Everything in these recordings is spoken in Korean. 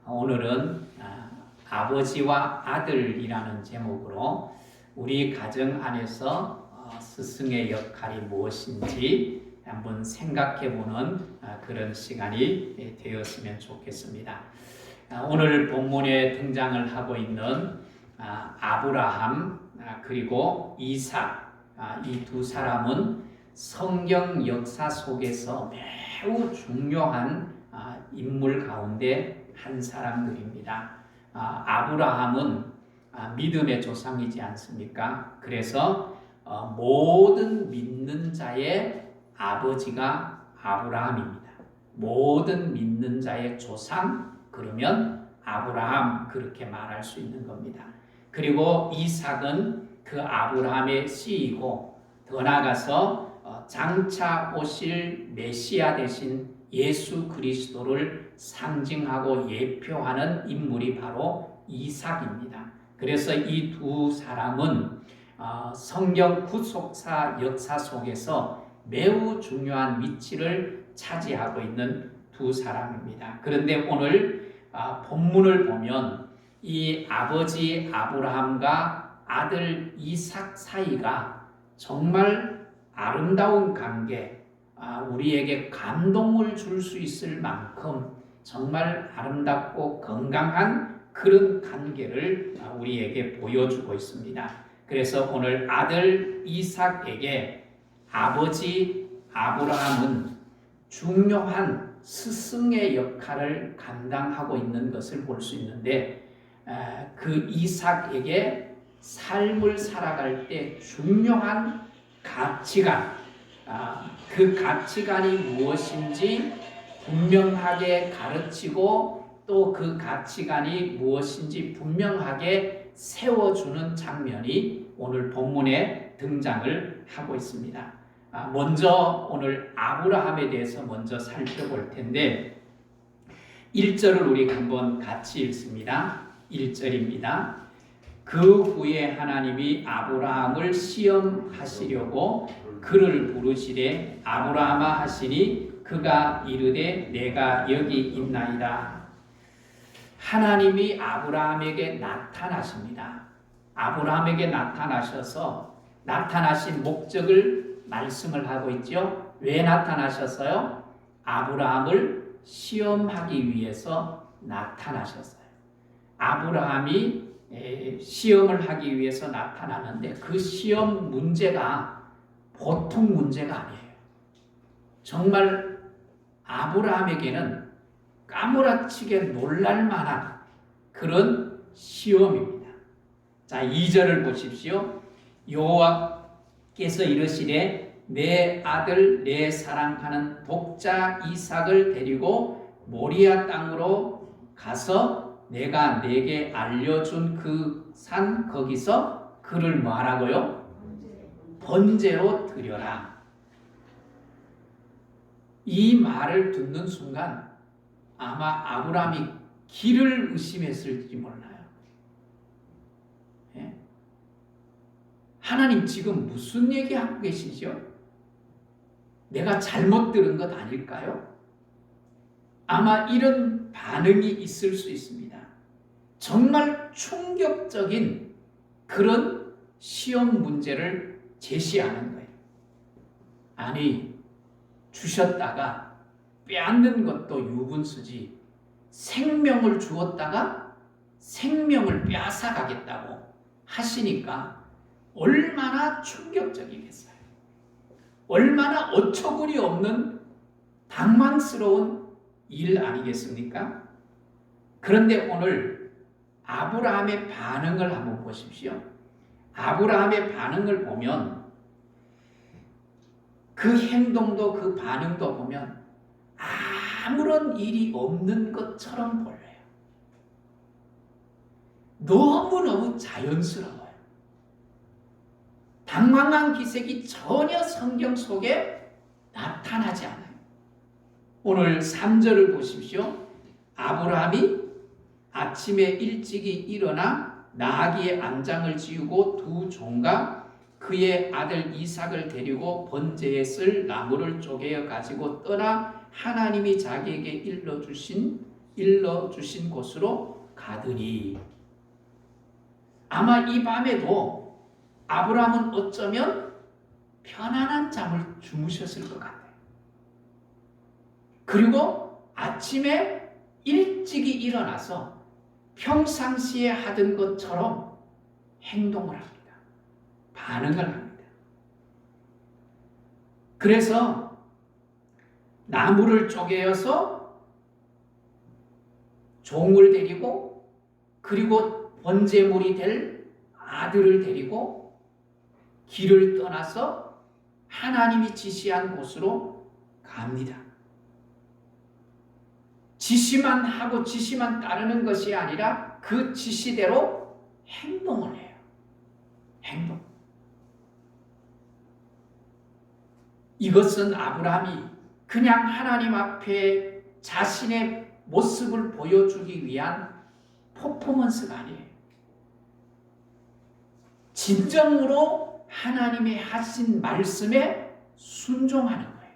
오늘은 아버지와 아들이라는 제목으로 우리 가정 안에서 스승의 역할이 무엇인지 한번 생각해보는 그런 시간이 되었으면 좋겠습니다. 오늘 본문에 등장을 하고 있는 아브라함 그리고 이삭, 이 두 사람은 성경 역사 속에서 매우 중요한 인물 가운데 한 사람들입니다. 아브라함은 믿음의 조상이지 않습니까? 그래서 모든 믿는 자의 아버지가 아브라함입니다. 모든 믿는 자의 조상, 그러면 아브라함, 그렇게 말할 수 있는 겁니다. 그리고 이삭은 그 아브라함의 씨이고, 더 나아가서 장차 오실 메시아 되신 예수 그리스도를 상징하고 예표하는 인물이 바로 이삭입니다. 그래서 이 두 사람은 성경 구속사 역사 속에서 매우 중요한 위치를 차지하고 있는 두 사람입니다. 그런데 오늘 본문을 보면 이 아버지 아브라함과 아들 이삭 사이가 정말 아름다운 관계, 우리에게 감동을 줄 수 있을 만큼 정말 아름답고 건강한 그런 관계를 우리에게 보여주고 있습니다. 그래서 오늘 아들 이삭에게 아버지 아브라함은 중요한 스승의 역할을 감당하고 있는 것을 볼 수 있는데, 그 이삭에게 삶을 살아갈 때 중요한 가치관, 그 가치관이 무엇인지 분명하게 가르치고 또 그 가치관이 무엇인지 분명하게 세워주는 장면이 오늘 본문에 등장을 하고 있습니다. 먼저 오늘 아브라함에 대해서 먼저 살펴볼 텐데 1절을 우리 한번 같이 읽습니다. 1절입니다. 그 후에 하나님이 아브라함을 시험하시려고 그를 부르시되 아브라함아 하시니 그가 이르되 내가 여기 있나이다. 하나님이 아브라함에게 나타나십니다. 아브라함에게 나타나셔서 나타나신 목적을 말씀을 하고 있죠. 왜 나타나셨어요? 아브라함을 시험하기 위해서 나타나셨어요. 아브라함이 시험을 하기 위해서 나타나는데 그 시험 문제가 보통 문제가 아니에요. 정말 아브라함에게는 까무라치게 놀랄만한 그런 시험입니다. 자, 2절을 보십시오. 여호와께서 이르시되 내 아들 내 사랑하는 독자 이삭을 데리고 모리아 땅으로 가서 내가 네게 알려준 그 산 거기서 그를 뭐하라고요? 번제로 드려라. 이 말을 듣는 순간 아마 아브라함이 길을 의심했을지 몰라요. 예? 하나님 지금 무슨 얘기하고 계시죠? 내가 잘못 들은 것 아닐까요? 아마 이런 반응이 있을 수 있습니다. 정말 충격적인 그런 시험 문제를 제시하는 거예요. 아니, 주셨다가 빼앗는 것도 유분수지 생명을 주었다가 생명을 빼앗아 가겠다고 하시니까 얼마나 충격적이겠어요. 얼마나 어처구니 없는 당황스러운 일 아니겠습니까? 그런데 오늘 아브라함의 반응을 한번 보십시오. 아브라함의 반응을 보면 그 행동도 그 반응도 보면 아무런 일이 없는 것처럼 보여요. 너무너무 자연스러워요. 당황한 기색이 전혀 성경 속에 나타나지 않아요. 오늘 3절을 보십시오. 아브라함이 아침에 일찍이 일어나 나귀의 안장을 지우고 두 종과 그의 아들 이삭을 데리고 번제에 쓸 나무를 쪼개어 가지고 떠나 하나님이 자기에게 일러주신 일러주신 곳으로 가더니 아마 이 밤에도 아브라함은 어쩌면 편안한 잠을 주무셨을 것 같아요. 그리고 아침에 일찍이 일어나서 평상시에 하던 것처럼 행동을 합니다. 반응을 합니다. 그래서 나무를 쪼개어서 종을 데리고 그리고 번제물이 될 아들을 데리고 길을 떠나서 하나님이 지시한 곳으로 갑니다. 지시만 하고 지시만 따르는 것이 아니라 그 지시대로 행동을 해요. 행동. 이것은 아브라함이 그냥 하나님 앞에 자신의 모습을 보여주기 위한 퍼포먼스가 아니에요. 진정으로 하나님의 하신 말씀에 순종하는 거예요.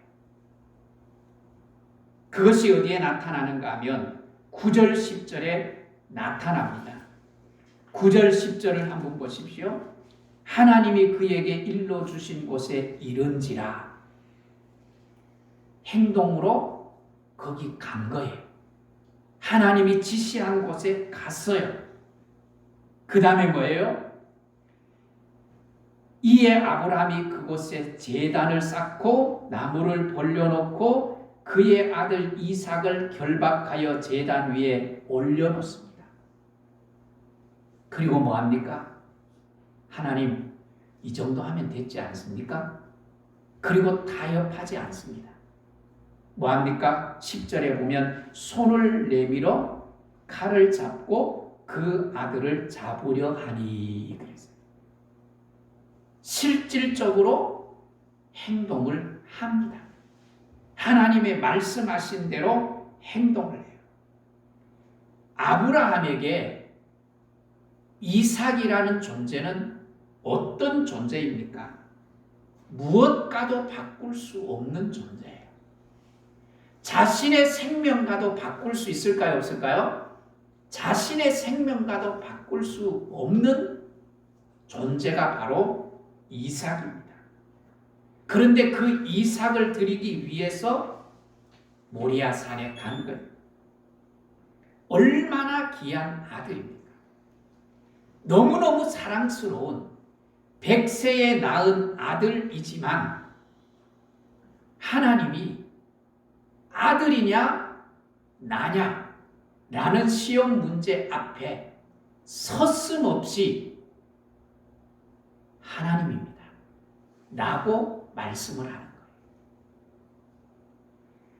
그것이 어디에 나타나는가 하면 9절 10절에 나타납니다. 9절 10절을 한번 보십시오. 하나님이 그에게 일러주신 곳에 이른지라. 행동으로 거기 간 거예요. 하나님이 지시한 곳에 갔어요. 그 다음에 뭐예요? 이에 아브라함이 그곳에 제단을 쌓고 나무를 벌려놓고 그의 아들 이삭을 결박하여 제단 위에 올려놓습니다. 그리고 뭐합니까? 하나님, 이 정도 하면 됐지 않습니까? 그리고 타협하지 않습니다. 뭐합니까? 10절에 보면 손을 내밀어 칼을 잡고 그 아들을 잡으려 하니 그랬어요. 실질적으로 행동을 합니다. 하나님의 말씀하신 대로 행동을 해요. 아브라함에게 이삭이라는 존재는 어떤 존재입니까? 무엇과도 바꿀 수 없는 존재예요. 자신의 생명과도 바꿀 수 있을까요? 없을까요? 자신의 생명과도 바꿀 수 없는 존재가 바로 이삭입니다. 그런데 그 이삭을 드리기 위해서 모리아 산에 간 거예요. 얼마나 귀한 아들입니까? 너무너무 사랑스러운 100세에 낳은 아들이지만 하나님이 아들이냐 나냐 라는 시험 문제 앞에 서슴없이 하나님입니다 라고 말씀을 하는 거예요.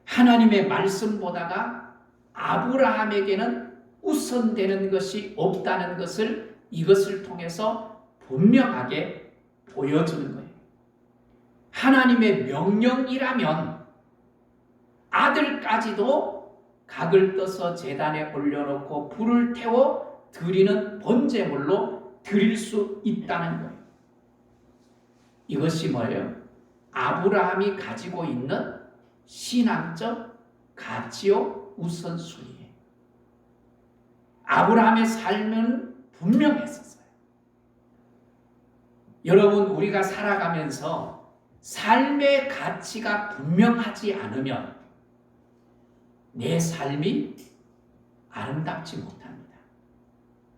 하나님의 말씀보다가 아브라함에게는 우선되는 것이 없다는 것을 이것을 통해서 분명하게 보여주는 거예요. 하나님의 명령이라면 아들까지도 각을 떠서 제단에 올려놓고 불을 태워 드리는 번제물로 드릴 수 있다는 거예요. 이것이 뭐예요? 아브라함이 가지고 있는 신앙적 가치요 우선순위예요. 아브라함의 삶은 분명했었어요. 여러분, 우리가 살아가면서 삶의 가치가 분명하지 않으면 내 삶이 아름답지 못합니다.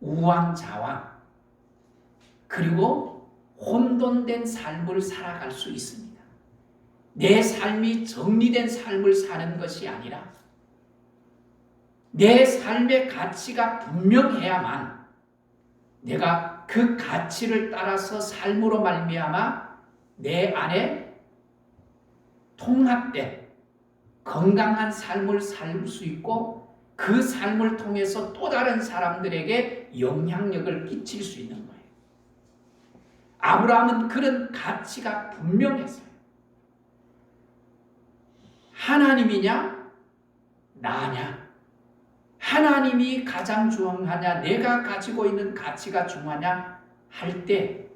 우왕좌왕 그리고 혼돈된 삶을 살아갈 수 있습니다. 내 삶이 정리된 삶을 사는 것이 아니라 내 삶의 가치가 분명해야만 내가 그 가치를 따라서 삶으로 말미암아 내 안에 통합된 건강한 삶을 살 수 있고 그 삶을 통해서 또 다른 사람들에게 영향력을 끼칠 수 있는 거예요. 아브라함은 그런 가치가 분명했어요. 하나님이냐 나냐, 하나님이 가장 중요하냐 내가 가지고 있는 가치가 중요하냐 할 때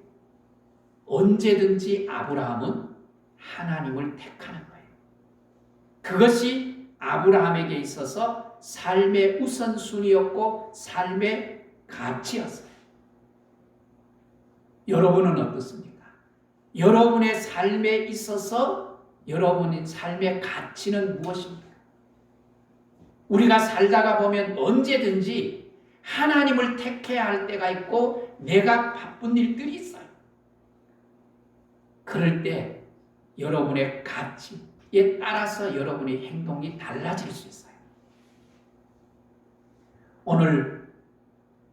언제든지 아브라함은 하나님을 택하는 거예요. 그것이 아브라함에게 있어서 삶의 우선순위였고 삶의 가치였어요. 여러분은 어떻습니까? 여러분의 삶에 있어서 여러분의 삶의 가치는 무엇입니까? 우리가 살다가 보면 언제든지 하나님을 택해야 할 때가 있고 내가 바쁜 일들이 있어요. 그럴 때 여러분의 가치에 따라서 여러분의 행동이 달라질 수 있어요. 오늘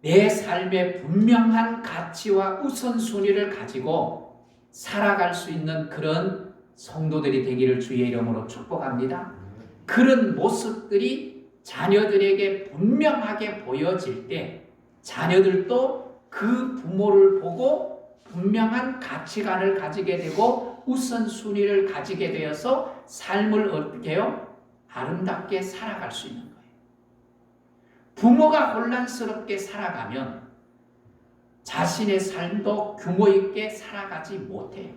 내 삶의 분명한 가치와 우선순위를 가지고 살아갈 수 있는 그런 성도들이 되기를 주의 이름으로 축복합니다. 그런 모습들이 자녀들에게 분명하게 보여질 때 자녀들도 그 부모를 보고 분명한 가치관을 가지게 되고 우선순위를 가지게 되어서 삶을 어떻게 해요? 아름답게 살아갈 수 있는 거예요. 부모가 혼란스럽게 살아가면 자신의 삶도 규모 있게 살아가지 못해요.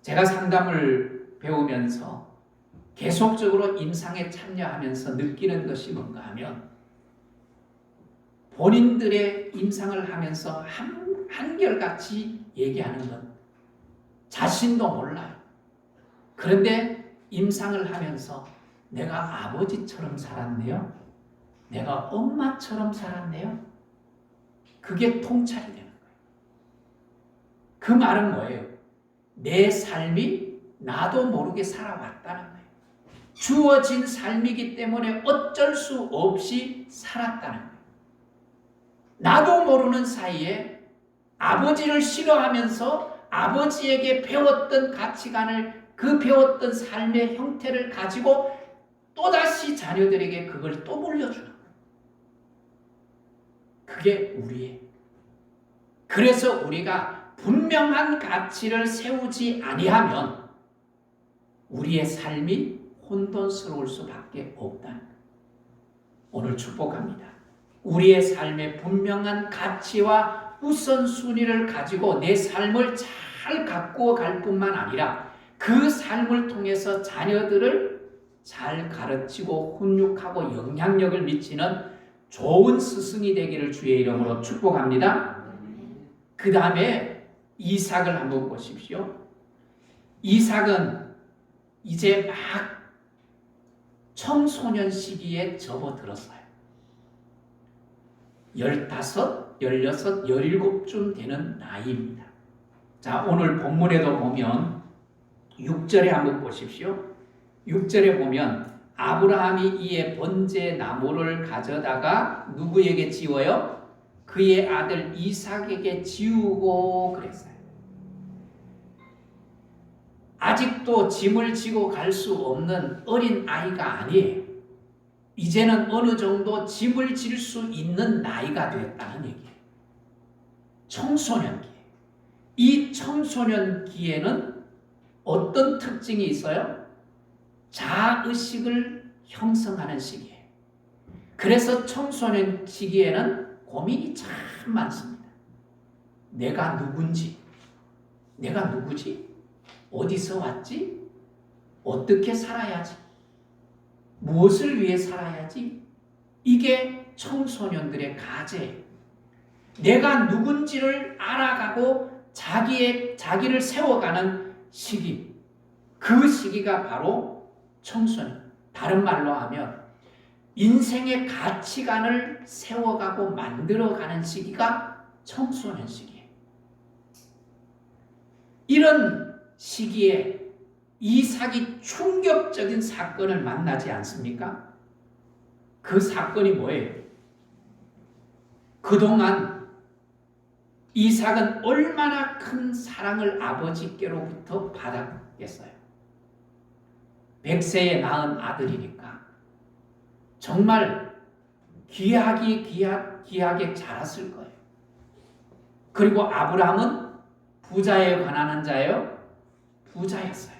제가 상담을 배우면서 계속적으로 임상에 참여하면서 느끼는 것이 뭔가 하면 본인들의 임상을 하면서 한결같이 얘기하는 건 자신도 몰라요. 그런데 임상을 하면서 내가 아버지처럼 살았네요. 내가 엄마처럼 살았네요. 그게 통찰이 되는 거예요. 그 말은 뭐예요? 내 삶이 나도 모르게 살아왔다는 거예요. 주어진 삶이기 때문에 어쩔 수 없이 살았다는 거예요. 나도 모르는 사이에 아버지를 싫어하면서 아버지에게 배웠던 가치관을 그 배웠던 삶의 형태를 가지고 또다시 자녀들에게 그걸 또 물려주는 거예요. 그게 우리의. 그래서 우리가 분명한 가치를 세우지 아니하면 우리의 삶이 혼돈스러울 수밖에 없다. 오늘 축복합니다. 우리의 삶의 분명한 가치와 우선순위를 가지고 내 삶을 잘 가꾸어 갈 뿐만 아니라 그 삶을 통해서 자녀들을 잘 가르치고 훈육하고 영향력을 미치는 좋은 스승이 되기를 주의 이름으로 축복합니다. 그 다음에 이삭을 한번 보십시오. 이삭은 이제 막 청소년 시기에 접어들었어요. 15, 16, 17쯤 되는 나이입니다. 자, 오늘 본문에도 보면 6절에 한번 보십시오. 6절에 보면 아브라함이 이에 번제 나무를 가져다가 누구에게 지워요? 그의 아들 이삭에게 지우고 그랬어요. 아직도 짐을 지고 갈 수 없는 어린 아이가 아니에요. 이제는 어느 정도 짐을 질 수 있는 나이가 되었다는 얘기예요. 청소년기. 이 청소년기에는 어떤 특징이 있어요? 자의식을 형성하는 시기예요. 그래서 청소년 시기에는 고민이 참 많습니다. 내가 누군지, 내가 누구지? 어디서 왔지? 어떻게 살아야지? 무엇을 위해 살아야지? 이게 청소년들의 과제예요. 내가 누군지를 알아가고 자기를 세워가는 시기. 그 시기가 바로 청소년. 다른 말로 하면 인생의 가치관을 세워가고 만들어가는 시기가 청소년 시기예요. 이런 시기에 이삭이 충격적인 사건을 만나지 않습니까? 그 사건이 뭐예요? 그동안 이삭은 얼마나 큰 사랑을 아버지께로부터 받았겠어요. 100세에 낳은 아들이니까 정말 귀하게 자랐을 거예요. 그리고 아브라함은 부자에 관한 자예요. 부자였어요.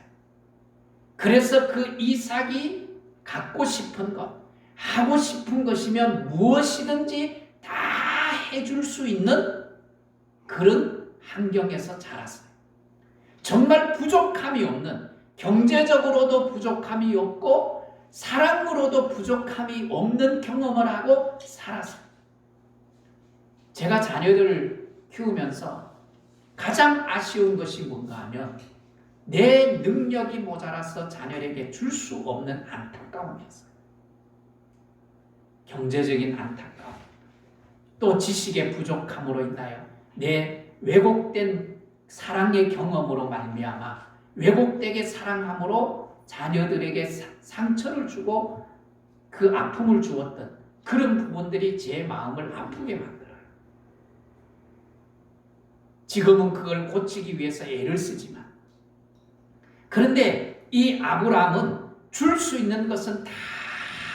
그래서 그 이삭이 갖고 싶은 것, 하고 싶은 것이면 무엇이든지 다 해줄 수 있는 그런 환경에서 자랐어요. 정말 부족함이 없는, 경제적으로도 부족함이 없고 사랑으로도 부족함이 없는 경험을 하고 살았어요. 제가 자녀들을 키우면서 가장 아쉬운 것이 뭔가 하면 내 능력이 모자라서 자녀에게 줄 수 없는 안타까움이었어요. 경제적인 안타까움, 또 지식의 부족함으로 인하여 내 왜곡된 사랑의 경험으로 말미암아 왜곡되게 사랑함으로 자녀들에게 상처를 주고 그 아픔을 주었던 그런 부분들이 제 마음을 아프게 만들어요. 지금은 그걸 고치기 위해서 애를 쓰지만, 그런데 이 아브라함은 줄 수 있는 것은 다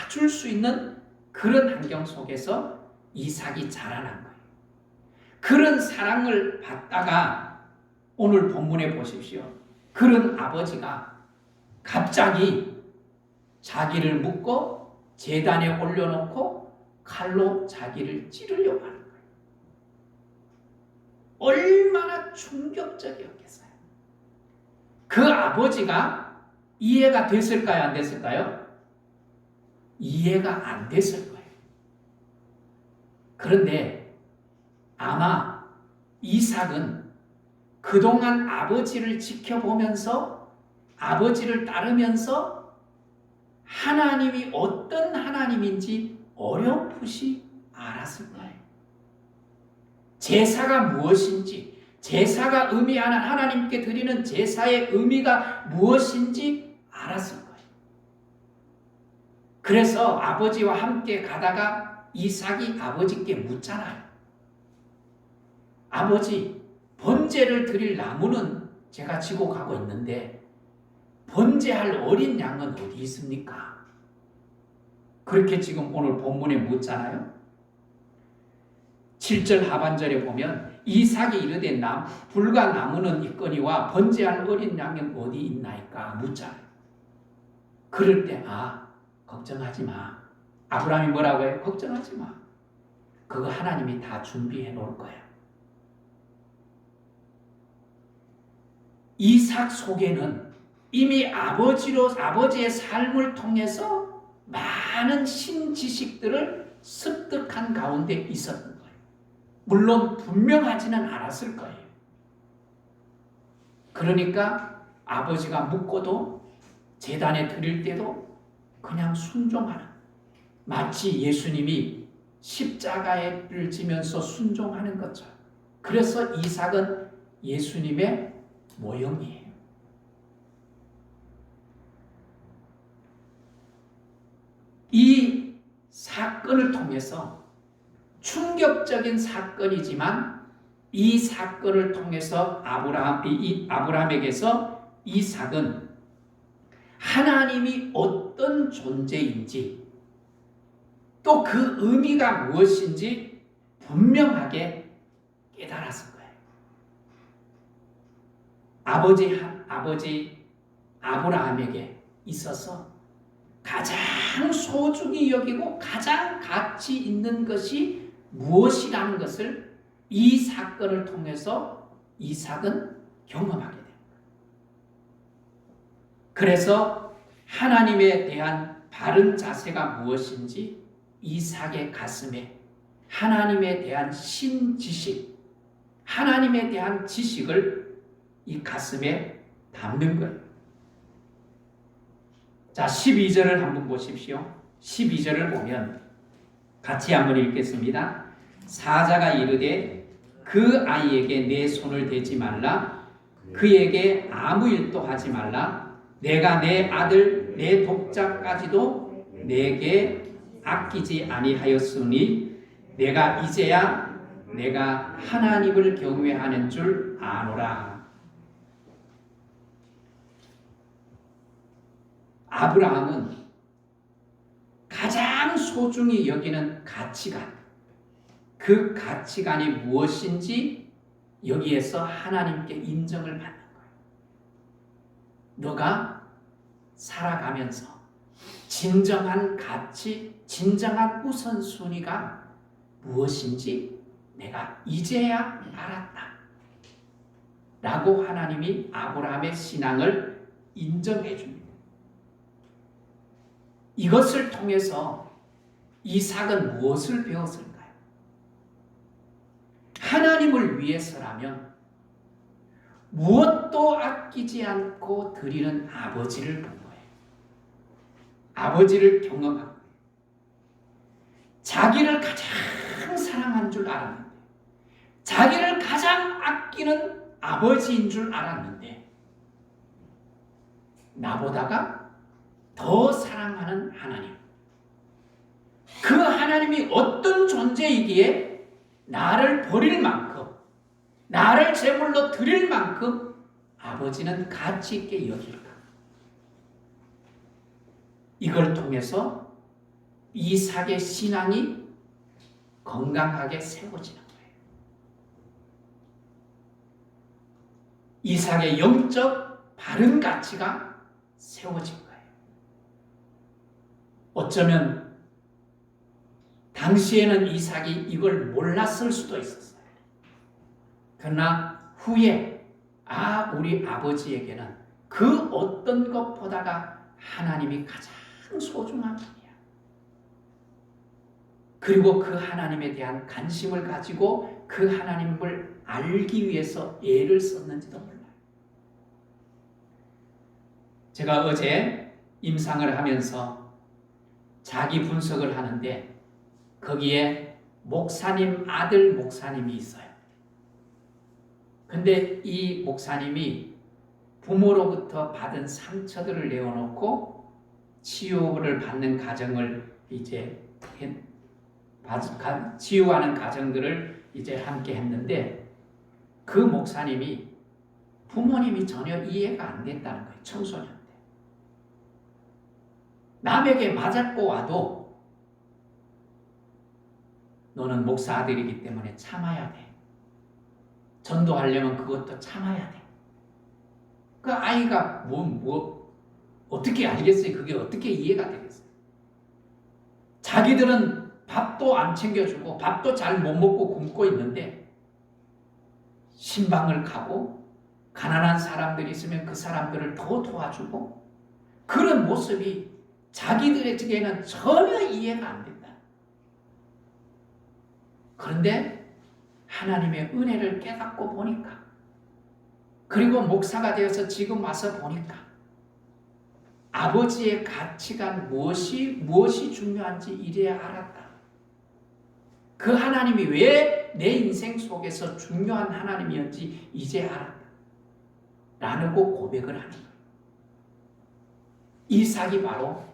줄 수 있는 그런 환경 속에서 이삭이 자라난 거예요. 그런 사랑을 받다가 오늘 본문에 보십시오. 그런 아버지가 갑자기 자기를 묶고 제단에 올려놓고 칼로 자기를 찌르려고 하는 거예요. 얼마나 충격적이었겠어요. 그 아버지가 이해가 됐을까요? 안 됐을까요? 이해가 안 됐을 거예요. 그런데 아마 이삭은 그동안 아버지를 지켜보면서 아버지를 따르면서 하나님이 어떤 하나님인지 어렴풋이 알았을 거예요. 제사가 무엇인지, 제사가 의미하는 하나님께 드리는 제사의 의미가 무엇인지 알았을 거예요. 그래서 아버지와 함께 가다가 이삭이 아버지께 묻잖아요. 아버지, 번제를 드릴 나무는 제가 지고 가고 있는데 번제할 어린 양은 어디 있습니까? 그렇게 지금 오늘 본문에 묻잖아요. 7절 하반절에 보면 이삭이 이르되 불과 나무는 있거니와 번제할 어린 양은 어디 있나이까 묻잖아요. 그럴 때 걱정하지 마. 아브라함이 뭐라고 해요? 걱정하지 마. 그거 하나님이 다 준비해 놓을 거야. 이삭 속에는 이미 아버지의 삶을 통해서 많은 신지식들을 습득한 가운데 있었던 거예요. 물론 분명하지는 않았을 거예요. 그러니까 아버지가 묻고도 제단에 드릴 때도 그냥 순종하는, 마치 예수님이 십자가를 지면서 순종하는 것처럼. 그래서 이삭은 예수님의 모형이에요. 이 사건을 통해서 충격적인 사건이지만 이 사건을 통해서 아브라함에게서 이삭은 하나님이 어떤 존재인지 또 그 의미가 무엇인지 분명하게 깨달았을 거예요. 아버지 아브라함에게 있어서 가장 소중히 여기고 가장 가치 있는 것이 무엇이라는 것을 이 사건을 통해서 이삭은 경험하게 됩니다. 그래서 하나님에 대한 바른 자세가 무엇인지 이삭의 가슴에 하나님에 대한 신지식, 하나님에 대한 지식을 이 가슴에 담는 거예요. 자, 12절을 한번 보십시오. 12절을 보면 같이 한번 읽겠습니다. 사자가 이르되 그 아이에게 내 손을 대지 말라. 그에게 아무 일도 하지 말라. 내가 내 아들 내 독자까지도 내게 아끼지 아니하였으니 내가 이제야 내가 하나님을 경외하는 줄 아노라. 아브라함은 가장 소중히 여기는 가치관, 그 가치관이 무엇인지 여기에서 하나님께 인정을 받는 거예요. 너가 살아가면서 진정한 가치, 진정한 우선순위가 무엇인지 내가 이제야 알았다. 라고 하나님이 아브라함의 신앙을 인정해 줍니다. 이것을 통해서 이삭은 무엇을 배웠을까요? 하나님을 위해서라면 무엇도 아끼지 않고 드리는 아버지를 본 거예요. 아버지를 경험한 거예요. 자기를 가장 사랑한 줄 알았는데, 자기를 가장 아끼는 아버지인 줄 알았는데, 나보다가 더 사랑하는 하나님, 그 하나님이 어떤 존재이기에 나를 버릴 만큼, 나를 제물로 드릴 만큼 아버지는 가치 있게 여길까? 이걸 통해서 이삭의 신앙이 건강하게 세워지는 거예요. 이삭의 영적 바른 가치가 세워진 거예요. 어쩌면 당시에는 이삭이 이걸 몰랐을 수도 있었어요. 그러나 후에 우리 아버지에게는 그 어떤 것보다가 하나님이 가장 소중한 분이야. 그리고 그 하나님에 대한 관심을 가지고 그 하나님을 알기 위해서 애를 썼는지도 몰라요. 제가 어제 임상을 하면서 자기 분석을 하는데 거기에 목사님 아들 목사님이 있어요. 근데 이 목사님이 부모로부터 받은 상처들을 내어놓고 치유를 받는 과정을 치유하는 과정들을 함께 했는데 그 목사님이 부모님이 전혀 이해가 안 됐다는 거예요. 청소년 때. 남에게 맞았고 와도 너는 목사 아들이기 때문에 참아야 돼. 전도하려면 그것도 참아야 돼. 그 아이가 어떻게 알겠어요? 그게 어떻게 이해가 되겠어요? 자기들은 밥도 안 챙겨주고 밥도 잘 못 먹고 굶고 있는데 신방을 가고 가난한 사람들이 있으면 그 사람들을 더 도와주고 그런 모습이 자기들에게는 전혀 이해가 안 된다. 그런데 하나님의 은혜를 깨닫고 보니까 그리고 목사가 되어서 지금 와서 보니까 아버지의 가치관 무엇이 중요한지 이래야 알았다. 그 하나님이 왜 내 인생 속에서 중요한 하나님이었지 이제 알았다. 라고 고백을 하는 거예요. 이삭이 바로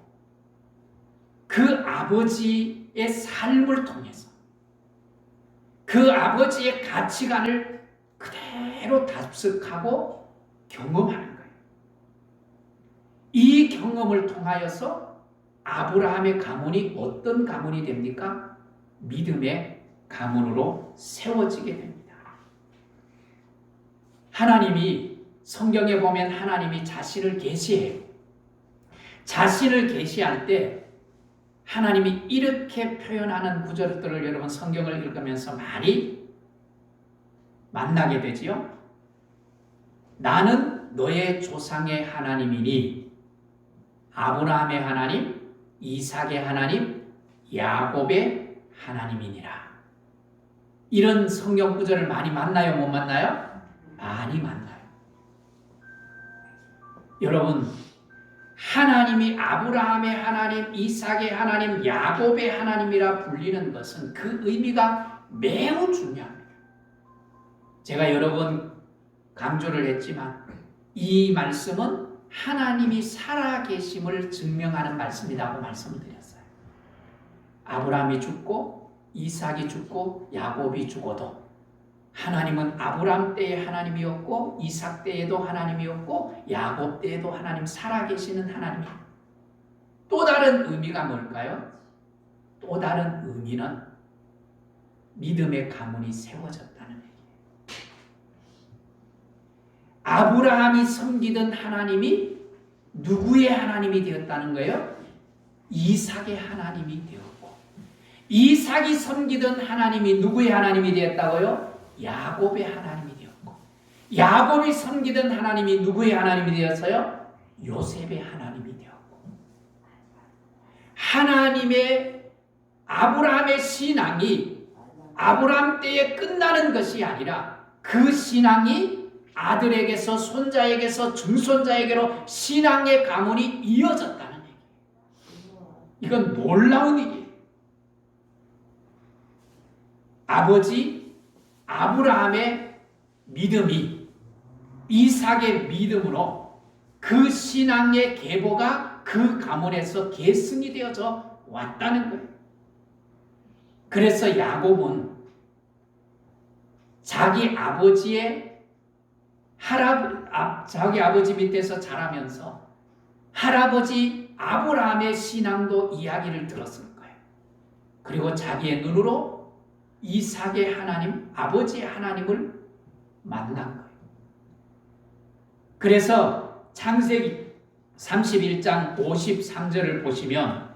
그 아버지의 삶을 통해서 그 아버지의 가치관을 그대로 답습하고 경험하는 거예요. 이 경험을 통하여서 아브라함의 가문이 어떤 가문이 됩니까? 믿음의 가문으로 세워지게 됩니다. 하나님이 성경에 보면 하나님이 자신을 계시해요. 자신을 계시할 때 하나님이 이렇게 표현하는 구절들을 여러분 성경을 읽으면서 많이 만나게 되지요. 나는 너의 조상의 하나님이니 아브라함의 하나님, 이삭의 하나님, 야곱의 하나님이니라. 이런 성경 구절을 많이 만나요? 못 만나요? 많이 만나요. 여러분, 하나님이 아브라함의 하나님, 이삭의 하나님, 야곱의 하나님이라 불리는 것은 그 의미가 매우 중요합니다. 제가 여러 번 강조를 했지만 이 말씀은 하나님이 살아계심을 증명하는 말씀이라고 말씀을 드렸어요. 아브라함이 죽고 이삭이 죽고 야곱이 죽어도 하나님은 아브라함 때의 하나님이었고 이삭 때에도 하나님이었고 야곱 때에도 하나님 살아계시는 하나님이에요. 또 다른 의미가 뭘까요? 또 다른 의미는 믿음의 가문이 세워졌다는 얘기예요. 아브라함이 섬기던 하나님이 누구의 하나님이 되었다는 거예요? 이삭의 하나님이 되었고, 이삭이 섬기던 하나님이 누구의 하나님이 되었다고요? 야곱의 하나님이 되었고, 야곱이 섬기던 하나님이 누구의 하나님이 되었어요? 요셉의 하나님이 되었고, 하나님의 아브라함의 신앙이 아브라함 때에 끝나는 것이 아니라 그 신앙이 아들에게서 손자에게서 증손자에게로 신앙의 가문이 이어졌다는 얘기예요. 이건 놀라운 일이에요. 아버지 아브라함의 믿음이 이삭의 믿음으로 그 신앙의 계보가 그 가문에서 계승이 되어져 왔다는 거예요. 그래서 야곱은 자기 아버지 밑에서 자라면서 할아버지 아브라함의 신앙도 이야기를 들었을 거예요. 그리고 자기의 눈으로 이삭의 하나님, 아버지의 하나님을 만난 거예요. 그래서 창세기 31장 53절을 보시면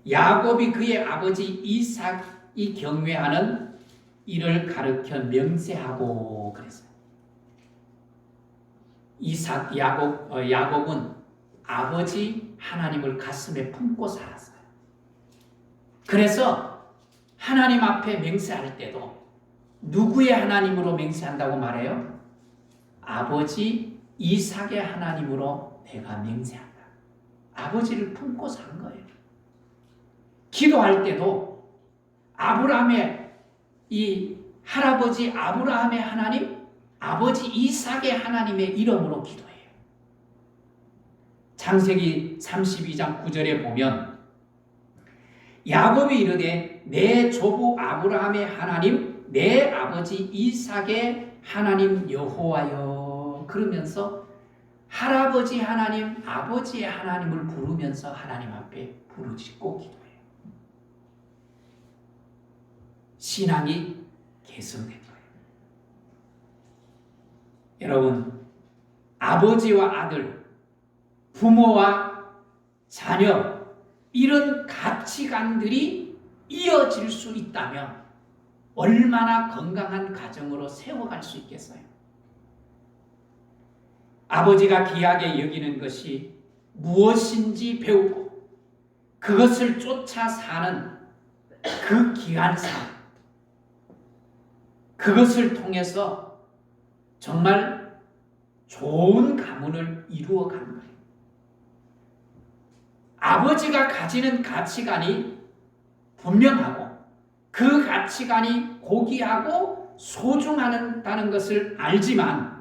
야곱이 그의 아버지 이삭이 경외하는 이를 가르쳐 명세하고 그랬어요. 야곱은 아버지 하나님을 가슴에 품고 살았어요. 그래서 하나님 앞에 맹세할 때도 누구의 하나님으로 맹세한다고 말해요? 아버지 이삭의 하나님으로 내가 맹세한다. 아버지를 품고 산 거예요. 기도할 때도 아브라함의 이 할아버지 아브라함의 하나님, 아버지 이삭의 하나님의 이름으로 기도해요. 창세기 32장 9절에 보면 야곱이 이르되 내 조부 아브라함의 하나님, 내 아버지 이삭의 하나님 여호와여 그러면서 할아버지 하나님, 아버지의 하나님을 부르면서 하나님 앞에 부르짖고 기도해요. 신앙이 개선된 거예요. 여러분, 아버지와 아들, 부모와 자녀 이런 가치관들이 이어질 수 있다면 얼마나 건강한 가정으로 세워갈 수 있겠어요? 아버지가 귀하게 여기는 것이 무엇인지 배우고 그것을 쫓아 사는 그 귀한 삶, 그것을 통해서 정말 좋은 가문을 이루어가는 거예요. 아버지가 가지는 가치관이 분명하고 그 가치관이 고귀하고 소중하다는 것을 알지만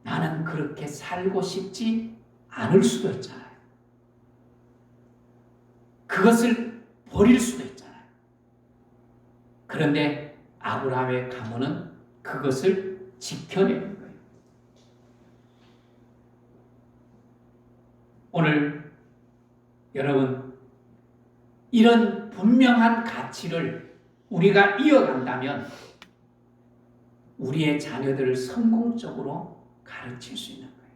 나는 그렇게 살고 싶지 않을 수도 있잖아요. 그것을 버릴 수도 있잖아요. 그런데 아브라함의 가문은 그것을 지켜내는 거예요. 오늘 여러분, 이런 분명한 가치를 우리가 이어간다면 우리의 자녀들을 성공적으로 가르칠 수 있는 거예요.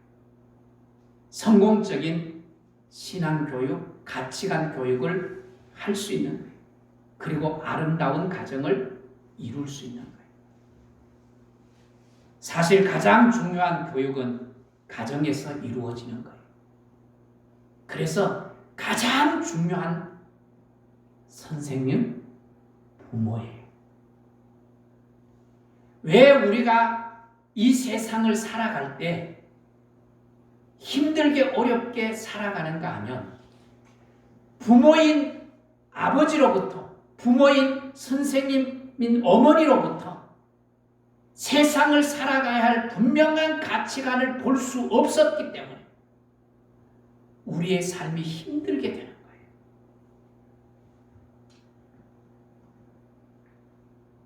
성공적인 신앙교육, 가치관 교육을 할 수 있는 거예요. 그리고 아름다운 가정을 이룰 수 있는 거예요. 사실 가장 중요한 교육은 가정에서 이루어지는 거예요. 그래서 가장 중요한 선생님, 부모예요. 왜 우리가 이 세상을 살아갈 때 힘들게 어렵게 살아가는가 하면 부모인 아버지로부터, 부모인 선생님인 어머니로부터 세상을 살아가야 할 분명한 가치관을 볼 수 없었기 때문에 우리의 삶이 힘들게 되는 거예요.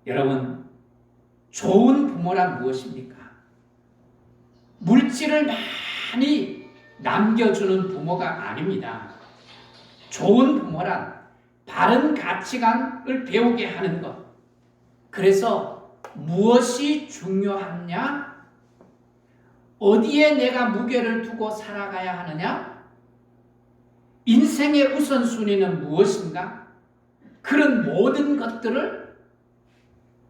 여러분, 좋은 부모란 무엇입니까? 물질을 많이 남겨주는 부모가 아닙니다. 좋은 부모란 바른 가치관을 배우게 하는 것. 그래서 무엇이 중요하냐? 어디에 내가 무게를 두고 살아가야 하느냐? 인생의 우선순위는 무엇인가? 그런 모든 것들을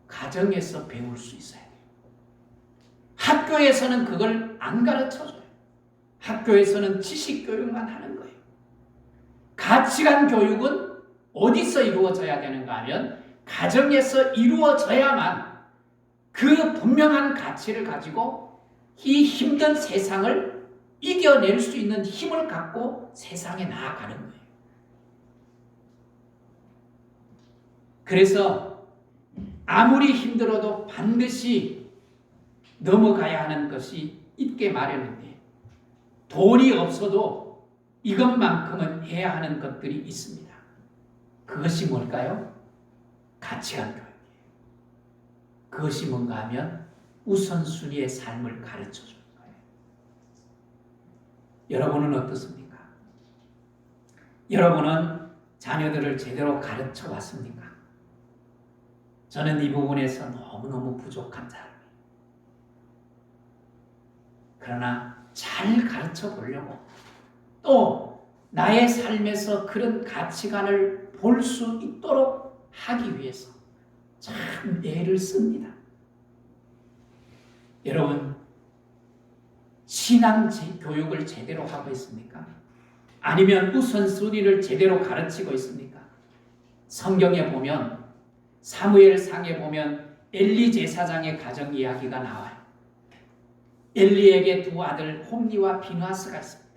가정에서 배울 수 있어야 돼요. 학교에서는 그걸 안 가르쳐줘요. 학교에서는 지식 교육만 하는 거예요. 가치관 교육은 어디서 이루어져야 되는가 하면 가정에서 이루어져야만 그 분명한 가치를 가지고 이 힘든 세상을 이겨낼 수 있는 힘을 갖고 세상에 나아가는 거예요. 그래서 아무리 힘들어도 반드시 넘어가야 하는 것이 있게 마련인데 돈이 없어도 이것만큼은 해야 하는 것들이 있습니다. 그것이 뭘까요? 가치관 교육이에요. 그것이 뭔가 하면 우선순위의 삶을 가르쳐 주는 거예요. 여러분은 어떻습니까? 여러분은 자녀들을 제대로 가르쳐 왔습니까? 저는 이 부분에서 너무너무 부족한 사람이에요. 그러나 잘 가르쳐 보려고 또 나의 삶에서 그런 가치관을 볼 수 있도록 하기 위해서 참 애를 씁니다. 여러분, 신앙 교육을 제대로 하고 있습니까? 아니면 우선순위를 제대로 가르치고 있습니까? 성경에 보면 사무엘상에 보면 엘리 제사장의 가정 이야기가 나와요. 엘리에게 두 아들 홈니와 비누아스가 있습니다.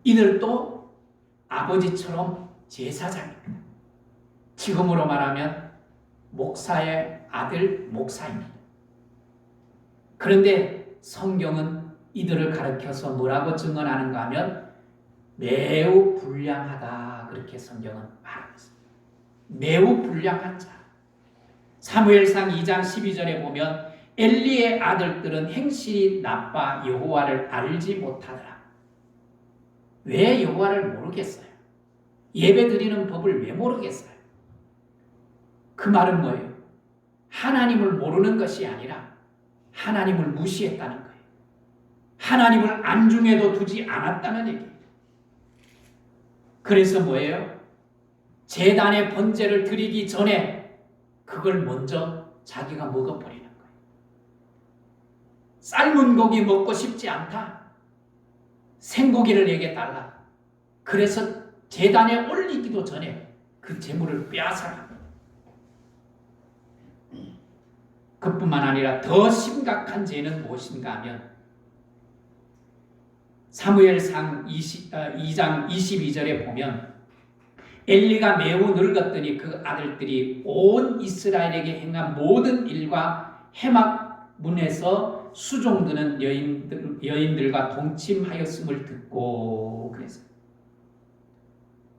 이들도 아버지처럼 제사장입니다. 지금으로 말하면 목사의 아들 목사입니다. 그런데 성경은 이들을 가르쳐서 뭐라고 증언하는가 하면 매우 불량하다, 그렇게 성경은 말하고 있습니다. 매우 불량한 자. 사무엘상 2장 12절에 보면 엘리의 아들들은 행실이 나빠 여호와를 알지 못하더라. 왜 여호와를 모르겠어요? 예배 드리는 법을 왜 모르겠어요? 그 말은 뭐예요? 하나님을 모르는 것이 아니라 하나님을 무시했다는 거예요. 하나님을 안중에도 두지 않았다는 얘기예요. 그래서 뭐예요? 제단에 번제를 드리기 전에 그걸 먼저 자기가 먹어버리는 거예요. 삶은 고기 먹고 싶지 않다. 생고기를 내게 달라. 그래서 제단에 올리기도 전에 그 제물을 빼앗아가. 그뿐만 아니라 더 심각한 죄는 무엇인가 하면 사무엘상 2장 22절에 보면 엘리가 매우 늙었더니 그 아들들이 온 이스라엘에게 행한 모든 일과 해막 문에서 수종드는 여인들과 동침하였음을 듣고, 그래서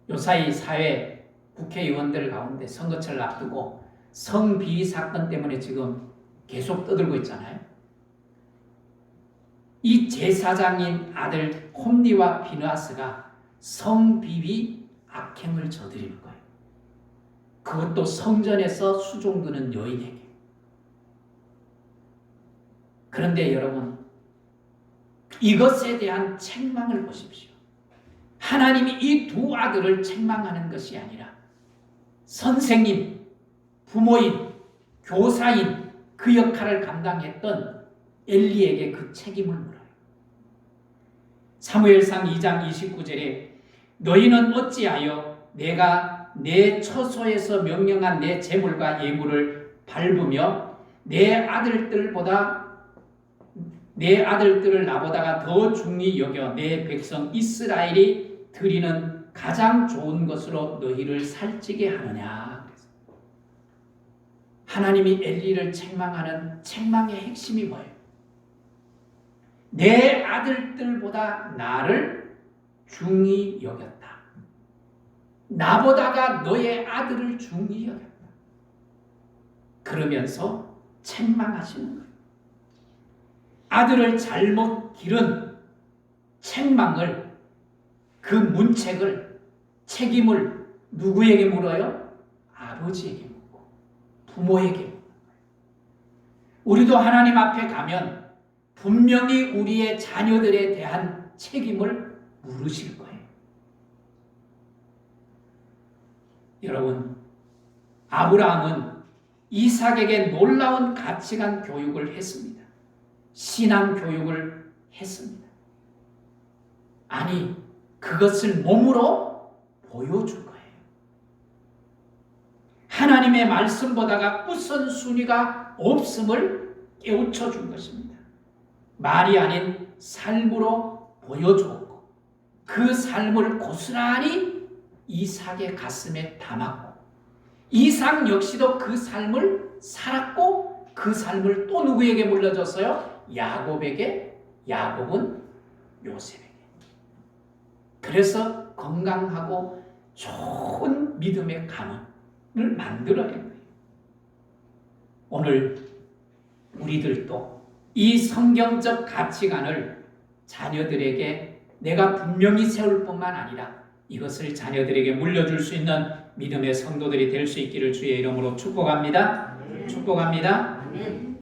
요사이 사회 국회의원들 가운데 선거철을 앞두고 성비위 사건 때문에 지금 계속 떠들고 있잖아요. 이 제사장인 아들 홈니와 비누아스가 성비위 악행을 저지르는 거예요. 그것도 성전에서 수종드는 여인에게. 그런데 여러분, 이것에 대한 책망을 보십시오. 하나님이 이 두 아들을 책망하는 것이 아니라 선생님, 부모인, 교사인 그 역할을 감당했던 엘리에게 그 책임을 물어요. 사무엘상 2장 29절에 너희는 어찌하여 내가 내 처소에서 명령한 내 제물과 예물을 밟으며 내 아들들을 나보다가 더 중히 여겨 내 백성 이스라엘이 드리는 가장 좋은 것으로 너희를 살찌게 하느냐. 하나님이 엘리를 책망하는 책망의 핵심이 뭐예요? 내 아들들보다 나를 중히 여겼다. 나보다가 너의 아들을 중히 여겼다. 그러면서 책망하시는 거예요. 아들을 잘못 기른 책망을, 그 문책을, 책임을 누구에게 물어요? 아버지에게 묻고 부모에게 묻는 거예요. 우리도 하나님 앞에 가면 분명히 우리의 자녀들에 대한 책임을 물으실 거예요. 여러분, 아브라함은 이삭에게 놀라운 가치관 교육을 했습니다. 신앙 교육을 했습니다. 아니, 그것을 몸으로 보여준 거예요. 하나님의 말씀보다가 우선순위가 없음을 깨우쳐 준 것입니다. 말이 아닌 삶으로 보여주었고 그 삶을 고스란히 이삭의 가슴에 담았고 이삭 역시도 그 삶을 살았고 그 삶을 또 누구에게 물려줬어요? 야곱에게, 야곱은 요셉에게. 그래서 건강하고 좋은 믿음의 가문을 만들어낸 거예요. 오늘 우리들도 이 성경적 가치관을 자녀들에게 내가 분명히 세울 뿐만 아니라 이것을 자녀들에게 물려줄 수 있는 믿음의 성도들이 될 수 있기를 주의 이름으로 축복합니다. 축복합니다.